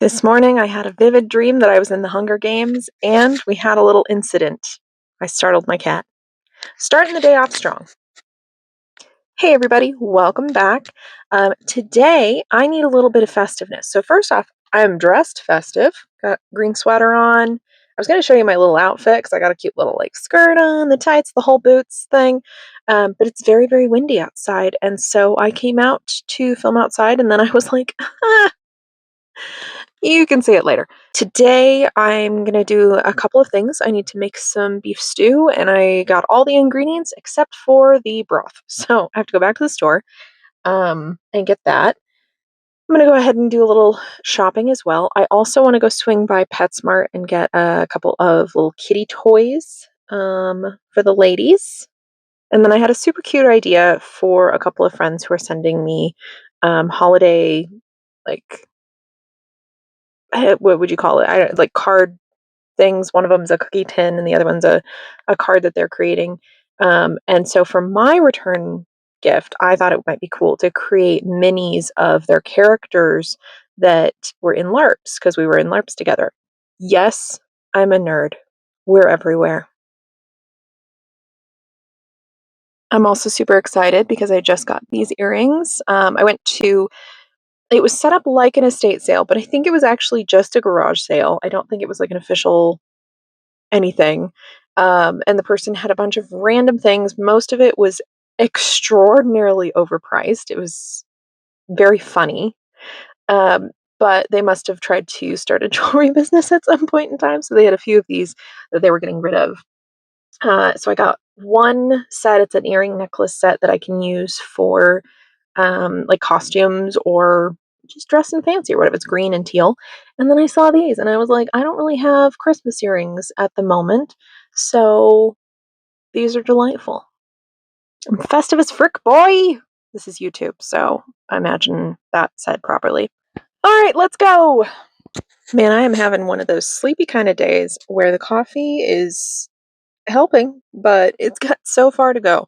This morning I had a vivid dream that I was in the Hunger Games and we had a little incident. I startled my cat. Starting the day off strong. Hey everybody, welcome back. Today I need a little bit of festiveness. So first off, I'm dressed festive. Got green sweater on. I was going to show you my little outfit because I got a cute little skirt on, the tights, the whole boots thing. But it's very, very windy outside. And so I came out to film outside and then I was like, you can see it later. Today, I'm going to do a couple of things. I need to make some beef stew, and I got all the ingredients except for the broth. So I have to go back to the store and get that. I'm going to go ahead and do a little shopping as well. I also want to go swing by PetSmart and get a couple of little kitty toys for the ladies. And then I had a super cute idea for a couple of friends who are sending me holiday, like, what would you call it? Like card things. One of them's a cookie tin, and the other one's a card that they're creating. And so for my return gift, I thought it might be cool to create minis of their characters that were in LARPs because we were in LARPs together. Yes, I'm a nerd. We're everywhere. I'm also super excited because I just got these earrings. I went to It was set up like an estate sale, but I think it was actually just a garage sale. I don't think it was like an official anything. And the person had a bunch of random things. Most of it was extraordinarily overpriced. It was very funny. Um, but they must have tried to start a jewelry business at some point in time. So they had a few of these that they were getting rid of. So I got one set. It's an earring necklace set that I can use for like costumes or just dressing fancy or whatever. It's green and teal. And then I saw these and I was like, I don't really have Christmas earrings at the moment. So these are delightful. I'm festive as frick, boy. This is YouTube, so I imagine that said properly. All right, let's go. Man, I am having one of those sleepy kind of days where the coffee is helping, but it's got so far to go.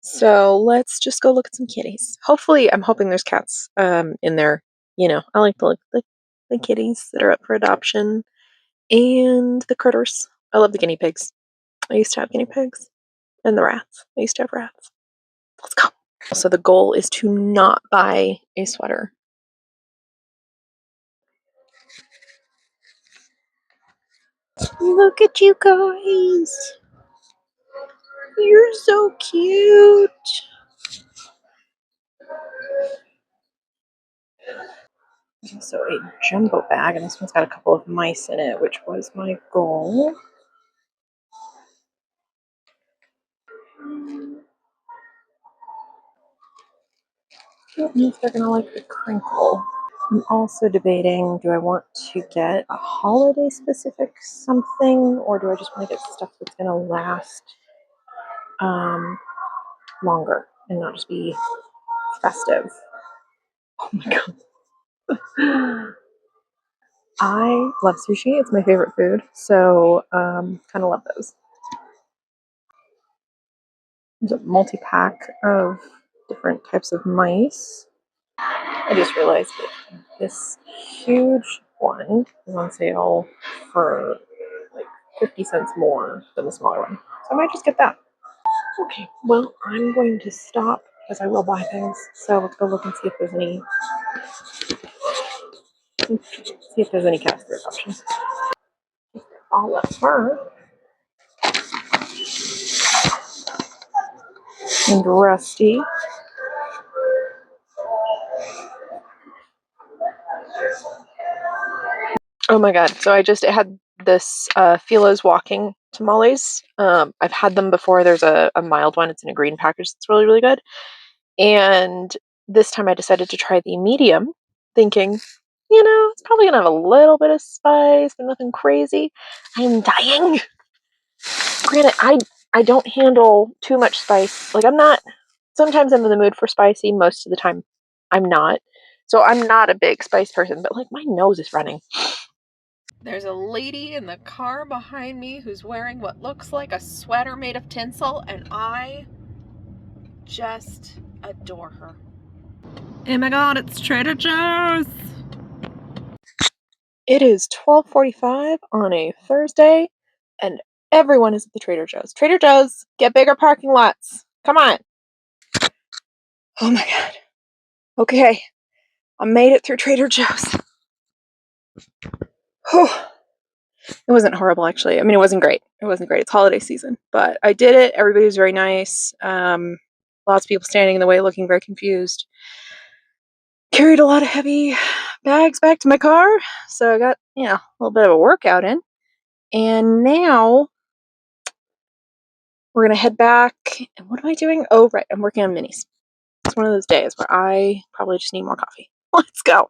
So let's just go look at some kitties. Hopefully, I'm hoping there's cats in there. You know, I like to look at the kitties that are up for adoption and the critters. I love the guinea pigs. I used to have guinea pigs and the rats. I used to have rats. Let's go. So the goal is to not buy a sweater. Look at you guys. You're so cute. So a jumbo bag, and this one's got a couple of mice in it, which was my goal. I don't know if they're gonna like the crinkle. I'm also debating, do I want to get a holiday specific something, or do I just want to get stuff that's gonna last longer and not just be festive? Oh my god. I love sushi. It's my favorite food. So kind of love those. There's a multi-pack of different types of mice. I just realized that this huge one is on sale for like 50 cents more than the smaller one. So I might just get that. Okay, well, I'm going to stop because I will buy things. So let's go look and see if there's any cats for adoption. I'll let her and Rusty. Oh my god! So I just had this Filo's walking tamales. I've had them before. There's a mild one. It's in a green package. It's really really good. And this time I decided to try the medium, thinking, it's probably gonna have a little bit of spice, but nothing crazy. I'm dying. Granted, I don't handle too much spice. Like I'm not. Sometimes I'm in the mood for spicy. Most of the time, I'm not. So I'm not a big spice person. But like my nose is running. There's a lady in the car behind me who's wearing what looks like a sweater made of tinsel, and I just adore her. Oh my god, it's Trader Joe's! It is 12:45 on a Thursday, and everyone is at the Trader Joe's. Trader Joe's, get bigger parking lots. Come on. Oh my god. Okay, I made it through Trader Joe's. Whew. It wasn't horrible, actually. I mean, it wasn't great. It wasn't great. It's holiday season, but I did it. Everybody was very nice. Lots of people standing in the way, looking very confused. Carried a lot of heavy bags back to my car, so I got, a little bit of a workout in. And now we're gonna head back. And what am I doing? Oh, right, I'm working on minis. It's one of those days where I probably just need more coffee. Let's go.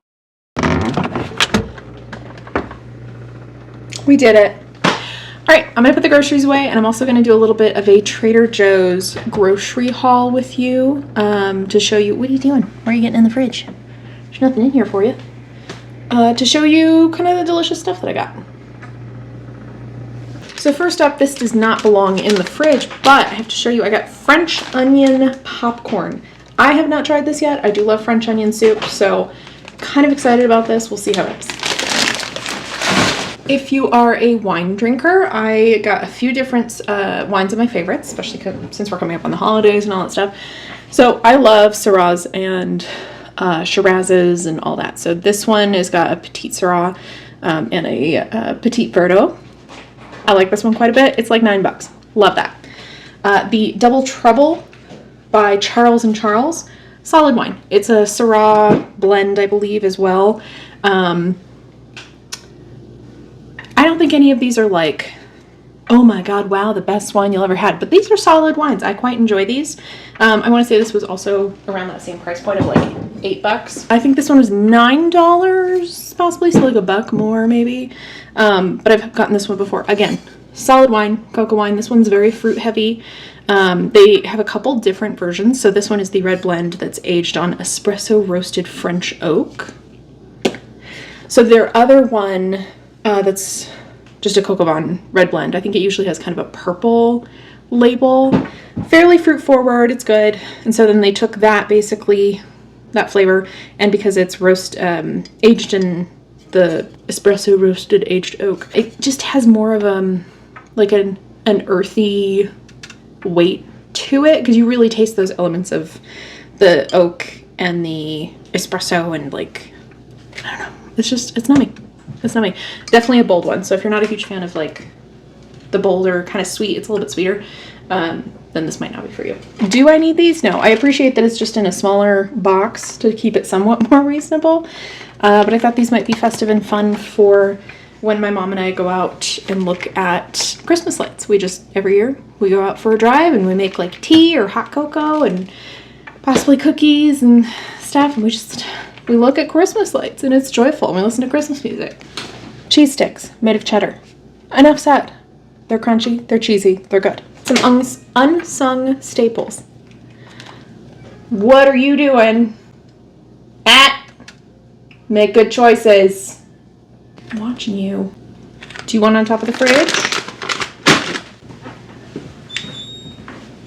We did it. All right, I'm gonna put the groceries away, and I'm also gonna do a little bit of a Trader Joe's grocery haul with you to show you. What are you doing? Why are you getting in the fridge? There's nothing in here for you. To show you kind of the delicious stuff that I got. So first up, this does not belong in the fridge, but I have to show you, I got French onion popcorn. I have not tried this yet. I do love French onion soup, so kind of excited about this. We'll see how it is. If you are a wine drinker, I got a few different wines of my favorites, especially since we're coming up on the holidays and all that stuff. So I love Syrahs and Shirazes and all that. So this one has got a Petite Syrah and a Petite Verdot. I like this one quite a bit. It's like $9. Love that. The Double Trouble by Charles & Charles. Solid wine. It's a Syrah blend, I believe, as well. I don't think any of these are like, oh my god, wow, the best wine you'll ever had. But these are solid wines. I quite enjoy these. I want to say this was also around that same price point of like $8. I think this one was $9, possibly, so like $1 more maybe. But I've gotten this one before. Again, solid wine, cocoa wine. This one's very fruit heavy. They have a couple different versions. So this one is the red blend that's aged on espresso roasted French oak. So their other one that's just a Coco Van red blend. I think it usually has kind of a purple label. Fairly fruit forward, it's good. And so then they took that, basically, that flavor, and because it's aged in the espresso roasted aged oak, it just has more of like an earthy weight to it, because you really taste those elements of the oak and the espresso, and like, I don't know, it's nummy. It's nummy. Definitely a bold one. So if you're not a huge fan of like the bolder kind of sweet, it's a little bit sweeter, then this might not be for you. Do I need these? No. I appreciate that it's just in a smaller box to keep it somewhat more reasonable, but I thought these might be festive and fun for when my mom and I go out and look at Christmas lights. Every year we go out for a drive and we make like tea or hot cocoa and possibly cookies and stuff, and we look at Christmas lights, and it's joyful, and we listen to Christmas music. Cheese sticks made of cheddar. Enough said. They're crunchy, they're cheesy, they're good. Some unsung staples. What are you doing? Make good choices. I'm watching you. Do you want it on top of the fridge?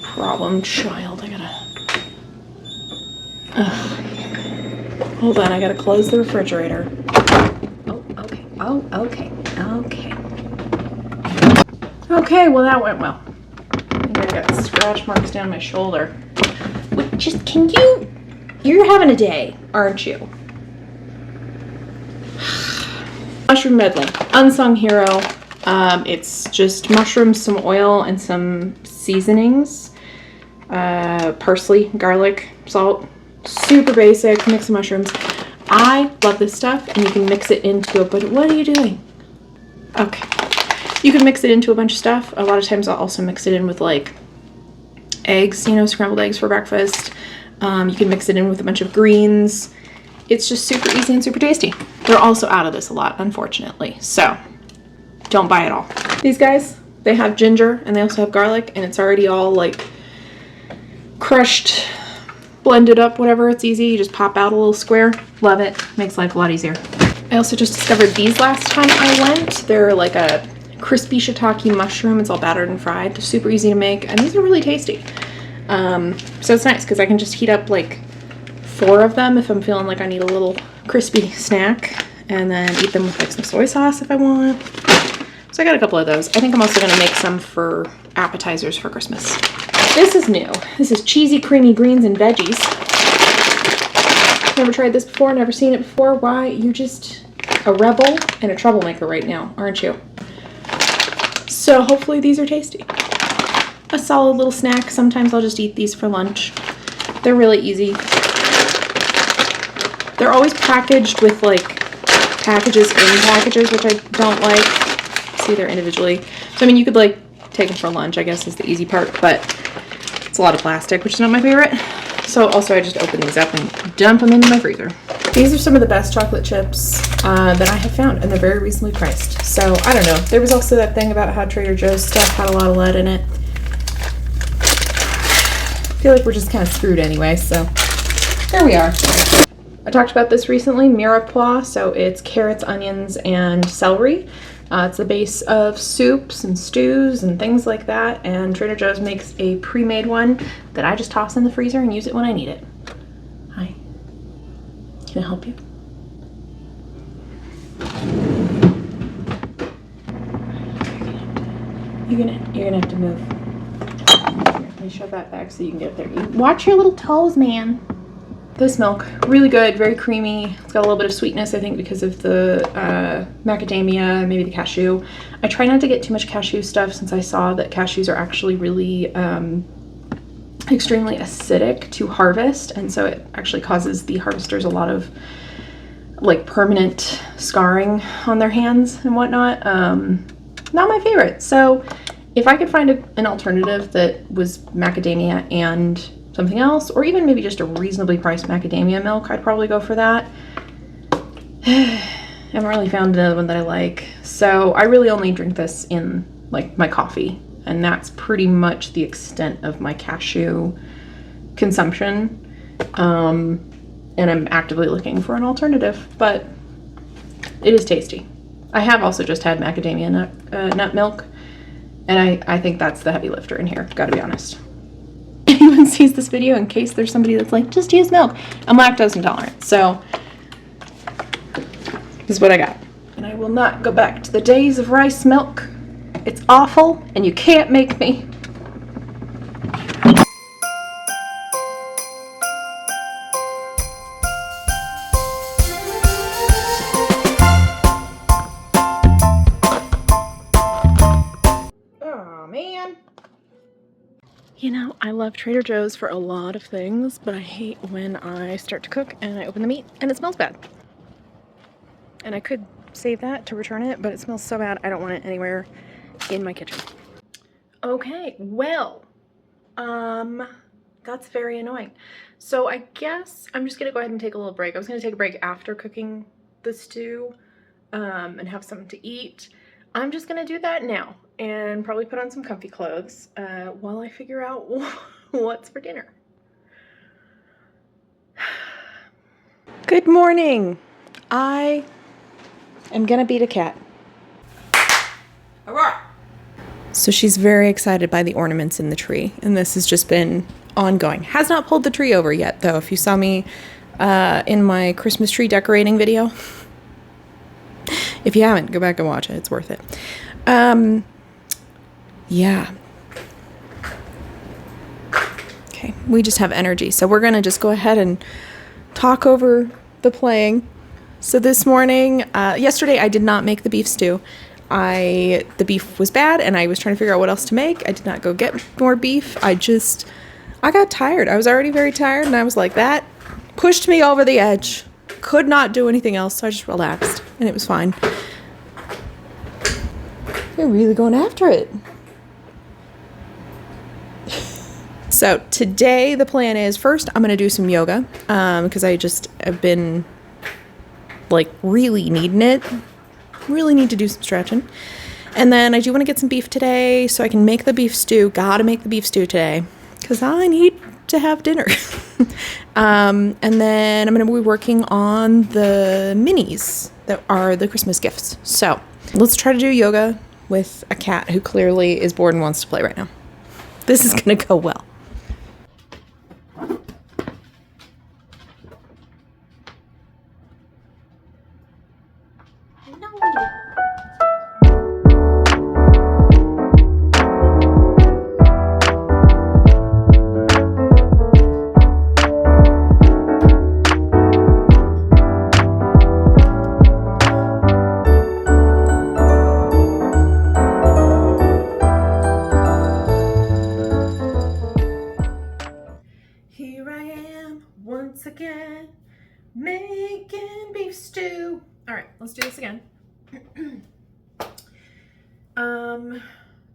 Problem child. Hold on, I gotta close the refrigerator. Oh, okay. Oh, okay. Okay. Okay, well that went well. I got scratch marks down my shoulder. Wait, you're having a day, aren't you? Mushroom medley. Unsung hero. It's just mushrooms, some oil, and some seasonings. Parsley, garlic, salt. Super basic, mix of mushrooms. I love this stuff, and you can mix it into what are you doing? Okay. You can mix it into a bunch of stuff. A lot of times I'll also mix it in with like eggs, scrambled eggs for breakfast. You can mix it in with a bunch of greens. It's just super easy and super tasty. They're also out of this a lot, unfortunately. So don't buy it all. These guys, they have ginger and they also have garlic, and it's already all like crushed, blended up, whatever. It's easy. You just pop out a little square. Love it. Makes life a lot easier. I also just discovered these last time I went. They're like a crispy shiitake mushroom. It's all battered and fried. They're super easy to make, and these are really tasty. So it's nice because I can just heat up like 4 of them if I'm feeling like I need a little crispy snack, and then eat them with like some soy sauce if I want. So I got a couple of those. I think I'm also gonna make some for appetizers for Christmas. This is new. This is cheesy creamy greens and veggies. Never tried this before, never seen it before. Why? You're just a rebel and a troublemaker right now, aren't you? So hopefully these are tasty. A solid little snack. Sometimes I'll just eat these for lunch. They're really easy. They're always packaged with like packages in packages, which I don't like. See, they're individually. So I mean, you could like take them for lunch, I guess is the easy part, but it's a lot of plastic, which is not my favorite. So also I just open these up and dump them into my freezer. These are some of the best chocolate chips that I have found, and they're very reasonably priced. So I don't know. There was also that thing about how Trader Joe's stuff had a lot of lead in it. I feel like we're just kind of screwed anyway, so there we are. I talked about this recently, mirepoix, so it's carrots, onions, and celery. It's the base of soups and stews and things like that, and Trader Joe's makes a pre-made one that I just toss in the freezer and use it when I need it. Hi. Can I help you? You're gonna have to move. Here, let me shove that back so you can get up there. Watch your little toes, man. This milk, really good, very creamy. It's got a little bit of sweetness, I think, because of the macadamia, maybe the cashew. I try not to get too much cashew stuff since I saw that cashews are actually really extremely acidic to harvest, and so it actually causes the harvesters a lot of like permanent scarring on their hands and whatnot. Not my favorite. So if I could find an alternative that was macadamia and something else, or even maybe just a reasonably priced macadamia milk, I'd probably go for that. I haven't really found another one that I like. So I really only drink this in like my coffee, and that's pretty much the extent of my cashew consumption. And I'm actively looking for an alternative, but it is tasty. I have also just had macadamia nut milk, and I think that's the heavy lifter in here, gotta be honest. Anyone sees this video, in case there's somebody that's like, just use milk. I'm lactose intolerant, so this is what I got. And I will not go back to the days of rice milk. It's awful, and you can't make me. Oh, man. You know, I love Trader Joe's for a lot of things, but I hate when I start to cook and I open the meat and it smells bad. And I could save that to return it, but it smells so bad I don't want it anywhere in my kitchen. Okay, well, that's very annoying. So I guess I'm just gonna go ahead and take a little break. I was gonna take a break after cooking the stew and have something to eat. I'm just gonna do that now and probably put on some comfy clothes while I figure out what's for dinner. Good morning. I am gonna beat a cat. Aurora. So she's very excited by the ornaments in the tree, and this has just been ongoing. Has not pulled the tree over yet, though. If you saw me in my Christmas tree decorating video, if you haven't, go back and watch it. It's worth it. Yeah. Okay, we just have energy, so we're gonna just go ahead and talk over the playing. So this morning, yesterday I did not make the beef stew. The beef was bad, and I was trying to figure out what else to make. I did not go get more beef. I got tired. I was already very tired, and I was like, that pushed me over the edge. Could not do anything else, so I just relaxed, and it was fine. You're really going after it. So today the plan is, first I'm going to do some yoga, because I've been like really needing it. Really need to do some stretching. And then I do want to get some beef today so I can make the beef stew. Gotta make the beef stew today because I need to have dinner. And then I'm going to be working on the minis that are the Christmas gifts. So let's try to do yoga with a cat who clearly is bored and wants to play right now. This is going to go well. Here I am once again making beef stew. All right, let's do this again.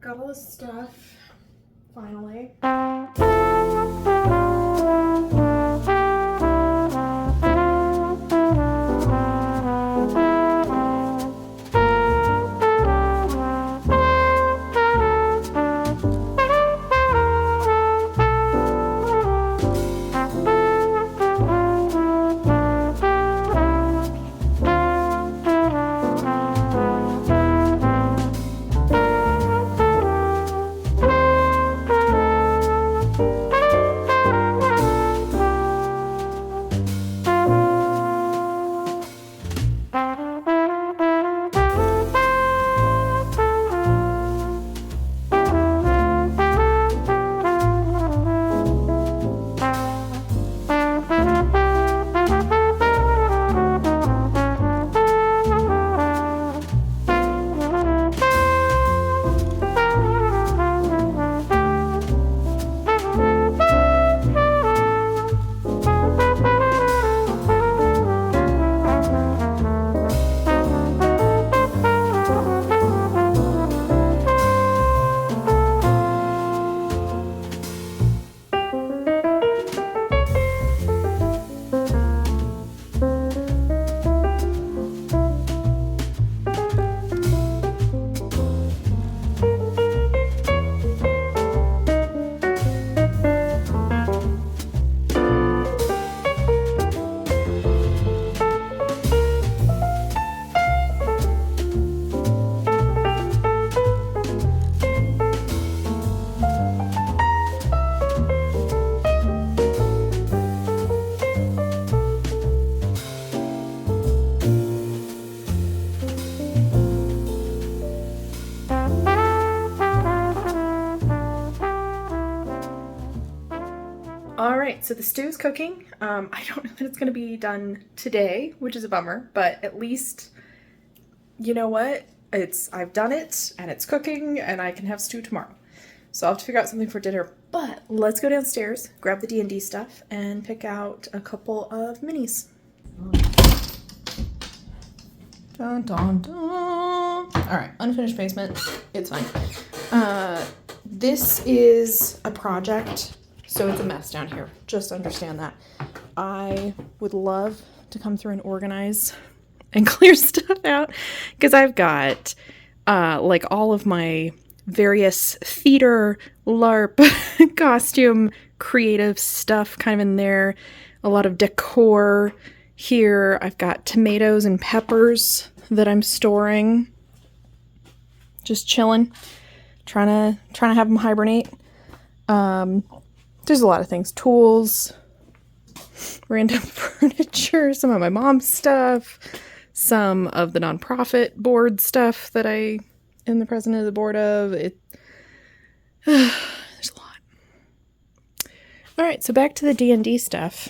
Got all this stuff finally. All right, so the stew is cooking. I don't know that it's going to be done today, which is a bummer, but at least, you know what? I've done it, and it's cooking, and I can have stew tomorrow. So I'll have to figure out something for dinner, but let's go downstairs, grab the D&D stuff, and pick out a couple of minis. Dun, dun, dun. All right, unfinished basement. It's fine. This is a project, so it's a mess down here. Just understand that. I would love to come through and organize and clear stuff out because I've got like all of my various theater, LARP, costume, creative stuff kind of in there. A lot of decor here. I've got tomatoes and peppers that I'm storing. Just chilling. Trying to have them hibernate. There's a lot of things. Tools, random furniture, some of my mom's stuff, some of the nonprofit board stuff that I am the president of the board of. There's a lot. All right, so back to the D&D stuff.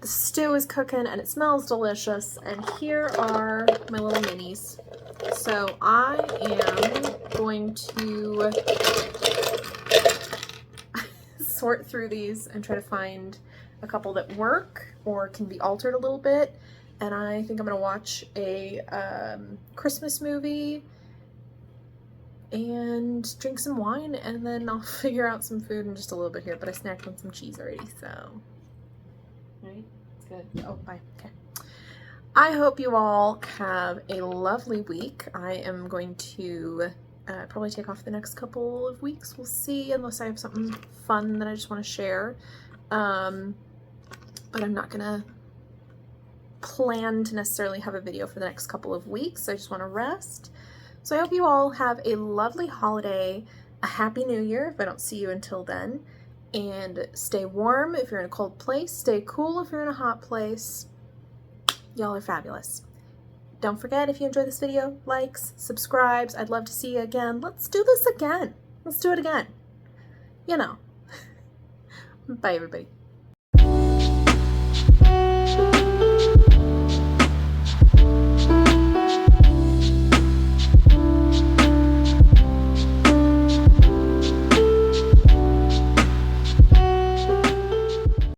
The stew is cooking and it smells delicious, and here are my little minis. So I am going to sort through these and try to find a couple that work or can be altered a little bit. And I think I'm gonna watch a Christmas movie and drink some wine, and then I'll figure out some food in just a little bit here. But I snacked on some cheese already, so right, it's good. Oh, bye. Okay. I hope you all have a lovely week. I am going to probably take off the next couple of weeks. We'll see, unless I have something fun that I just want to share. But I'm not gonna plan to necessarily have a video for the next couple of weeks. I just want to rest. So I hope you all have a lovely holiday, a happy new year if I don't see you until then, and stay warm if you're in a cold place, stay cool if you're in a hot place. Y'all are fabulous. don't forget, if you enjoyed this video, likes, subscribes. I'd love to see you again. Let's do this again. Let's do it again. You know. Bye, everybody.